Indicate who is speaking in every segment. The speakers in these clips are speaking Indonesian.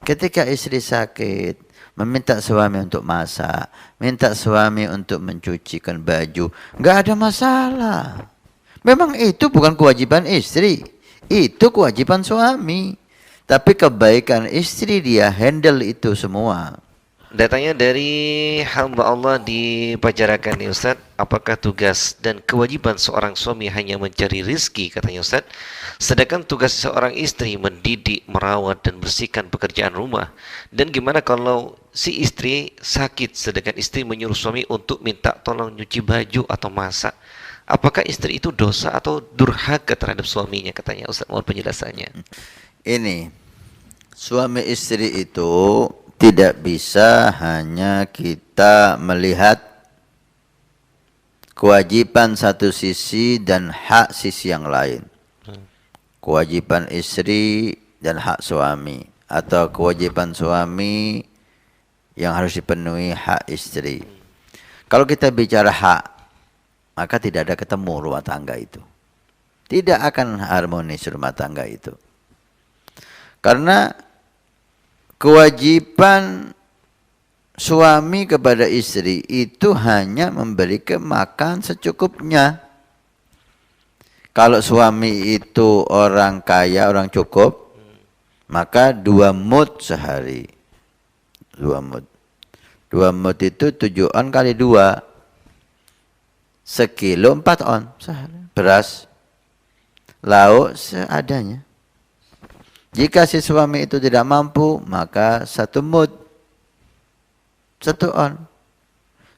Speaker 1: Ketika istri sakit, meminta suami untuk masak, minta suami untuk mencucikan baju, nggak ada masalah. Memang itu bukan kewajiban istri, itu kewajiban suami. Tapi kebaikan istri dia handle itu semua.
Speaker 2: Datanya dari hamba Allah di Pajarakan nih Ustaz, apakah tugas dan kewajiban seorang suami hanya mencari rizki katanya Ustaz, sedangkan tugas seorang istri mendidik, merawat dan bersihkan pekerjaan rumah? Dan gimana kalau si istri sakit sedangkan istri menyuruh suami untuk minta tolong nyuci baju atau masak? Apakah istri itu dosa atau durhaka terhadap suaminya katanya Ustaz? Mohon penjelasannya.
Speaker 1: Ini suami istri itu tidak bisa hanya kita melihat kewajiban satu sisi dan hak sisi yang lain. Kewajiban istri dan hak suami, atau kewajiban suami yang harus dipenuhi hak istri. Kalau kita bicara hak, maka tidak ada ketemu rumah tangga itu. Tidak akan harmonis rumah tangga itu. Karena kewajiban suami kepada istri itu hanya memberikan makan secukupnya. Kalau suami itu orang kaya, orang cukup, maka 2 mud sehari. 2 mud. 2 mud itu 7 on kali 2. Sekilo 4 on sehari. Beras, lauk seadanya. Jika si suami itu tidak mampu, maka 1 mud, 1 on,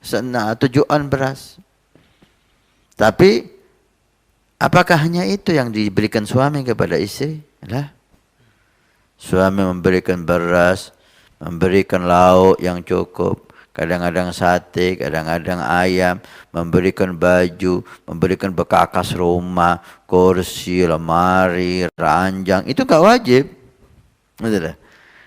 Speaker 1: 7 on beras. Tapi apakah hanya itu yang diberikan suami kepada istri? Lah, suami memberikan beras, memberikan lauk yang cukup, kadang-kadang sate, kadang-kadang ayam, memberikan baju, memberikan bekas rumah, kursi, lemari, ranjang, itu gak wajib. Betul.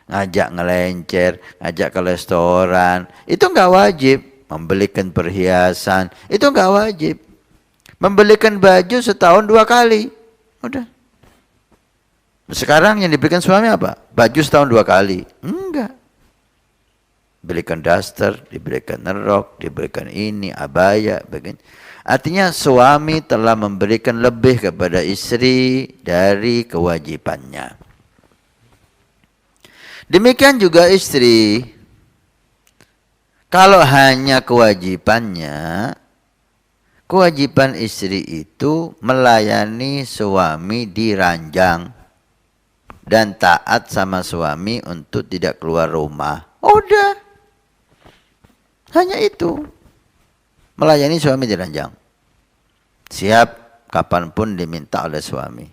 Speaker 1: Ngajak ngelencer, ngajak ke restoran, itu gak wajib. Membelikan perhiasan, itu gak wajib. Membelikan baju setahun 2 kali, udah. Sekarang yang diberikan suami apa? Baju setahun 2 kali. Enggak. Diberikan daster, diberikan rok, diberikan ini, abaya, begini. Artinya suami telah memberikan lebih kepada istri dari kewajibannya. Demikian juga istri. Kalau hanya kewajibannya, kewajiban istri itu melayani suami di ranjang dan taat sama suami untuk tidak keluar rumah. Udah. Hanya itu. Melayani suami di ranjang. Siap kapanpun diminta oleh suami.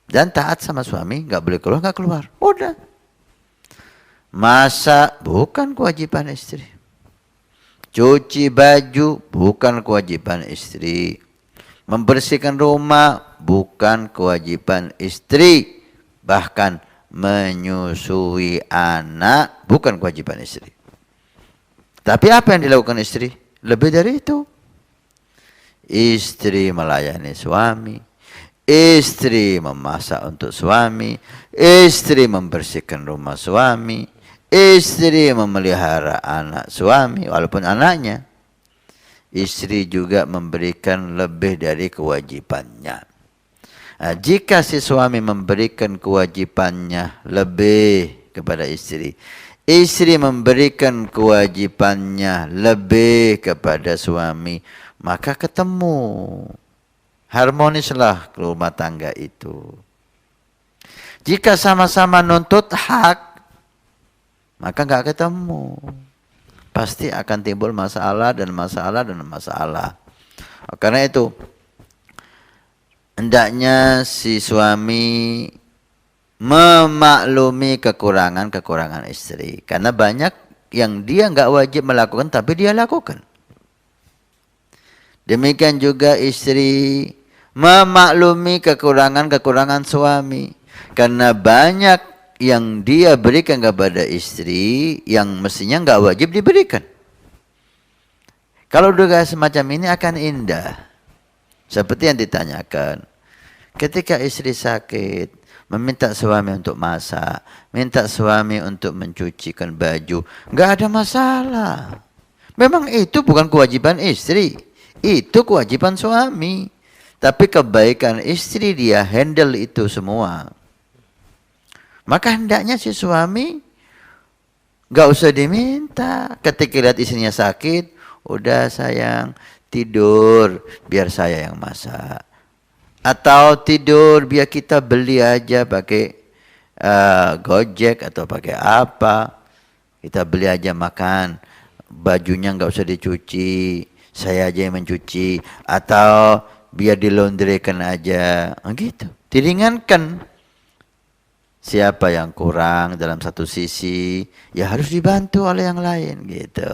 Speaker 1: Dan taat sama suami, nggak boleh keluar, nggak keluar. Udah. Masak bukan kewajiban istri. Cuci baju bukan kewajiban istri. Membersihkan rumah bukan kewajiban istri. Bahkan menyusui anak bukan kewajiban istri. Tapi apa yang dilakukan istri? Lebih dari itu. Istri melayani suami. Istri memasak untuk suami. Istri membersihkan rumah suami. Istri memelihara anak suami, walaupun anaknya. Istri juga memberikan lebih dari kewajibannya. Nah, jika si suami memberikan kewajibannya lebih kepada istri, istri memberikan kewajibannya lebih kepada suami, maka ketemu. Harmonislah rumah tangga itu. Jika sama-sama nuntut hak, maka nggak ketemu. Pasti akan timbul masalah dan masalah dan masalah. Karena itu, hendaknya si suami memaklumi kekurangan-kekurangan istri. Karena banyak yang dia nggak wajib melakukan tapi dia lakukan. Demikian juga istri memaklumi kekurangan-kekurangan suami. Karena banyak yang dia berikan kepada istri yang mestinya nggak wajib diberikan. Kalau duga semacam ini akan indah. Seperti yang ditanyakan. Ketika istri sakit, meminta suami untuk masak, minta suami untuk mencucikan baju, nggak ada masalah. Memang itu bukan kewajiban istri, itu kewajiban suami. Tapi kebaikan istri dia handle itu semua. Maka hendaknya si suami nggak usah diminta. Ketika lihat istrinya sakit, udah sayang tidur, biar saya yang masak. Atau tidur biar kita beli aja pakai Gojek atau pakai apa. Kita beli aja makan. Bajunya nggak usah dicuci, saya aja yang mencuci. Atau biar dilondrekan aja. Gitu. Diringankan. Siapa yang kurang dalam satu sisi, ya harus dibantu oleh yang lain gitu.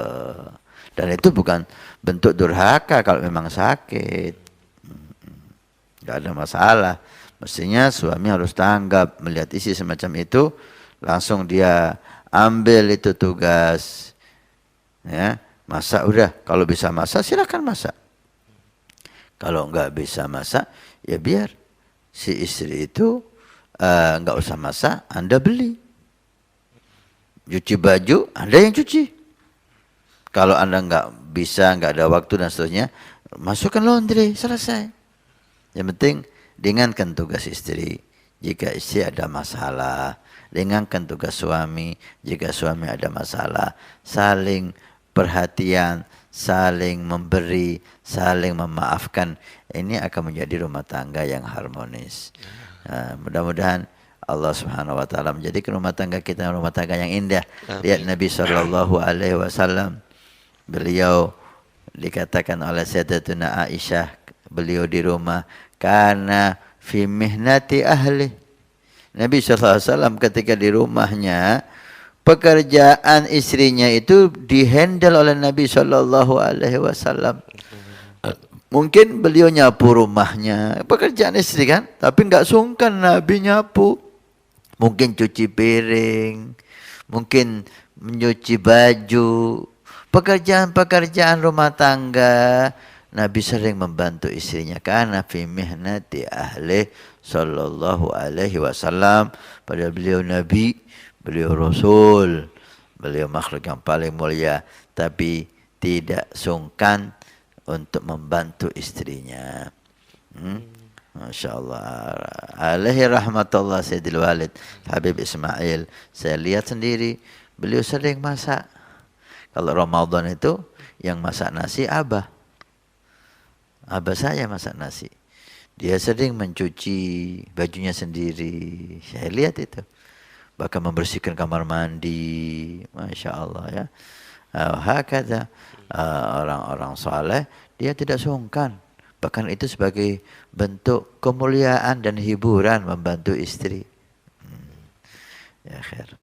Speaker 1: Dan itu bukan bentuk durhaka kalau memang sakit. Gak ada masalah. Mestinya suami harus tanggap melihat isi semacam itu, langsung dia ambil itu tugas. Ya, masak udah. Kalau bisa masak silakan masak. Kalau nggak bisa masak, ya biar si istri itu nggak usah masak, Anda beli. Cuci baju, Anda yang cuci. Kalau Anda nggak bisa, nggak ada waktu dan seterusnya, masukkan laundry, selesai. Yang penting ringankan tugas istri. Jika istri ada masalah, ringankan tugas suami. Jika suami ada masalah, saling perhatian, saling memberi, saling memaafkan. Ini akan menjadi rumah tangga yang harmonis. Nah, mudah-mudahan Allah Subhanahu wa taala menjadikan rumah tangga kita rumah tangga yang indah. Lihat Nabi sallallahu alaihi wasallam, beliau dikatakan oleh Sayyidatuna Aisyah, beliau di rumah karena fi mihnati ahli. Nabi sallallahu alaihi wasallam ketika di rumahnya, pekerjaan istrinya itu dihandle oleh Nabi sallallahu alaihi wasallam. Mungkin beliau nyapu rumahnya, pekerjaan istri kan, tapi enggak sungkan Nabi nyapu. Mungkin cuci piring, mungkin mencuci baju, pekerjaan-pekerjaan rumah tangga. Nabi sering membantu istrinya karena fi mihnati ahli sallallahu alaihi wasallam. Pada beliau Nabi, beliau Rasul, beliau makhluk yang paling mulia, tapi tidak sungkan untuk membantu istrinya. Masya Allah. Alaihi rahmatullah Sayyidil Walid Habib Ismail. Saya lihat sendiri, beliau sering masak. Kalau Ramadan itu yang masak nasi Abah. Abah saya masak nasi. Dia sering mencuci bajunya sendiri. Saya lihat itu. Bahkan membersihkan kamar mandi. Masya Allah ya. Hakata orang-orang saleh dia tidak sungkan. Bahkan itu sebagai bentuk kemuliaan dan hiburan membantu istri. Ya khair.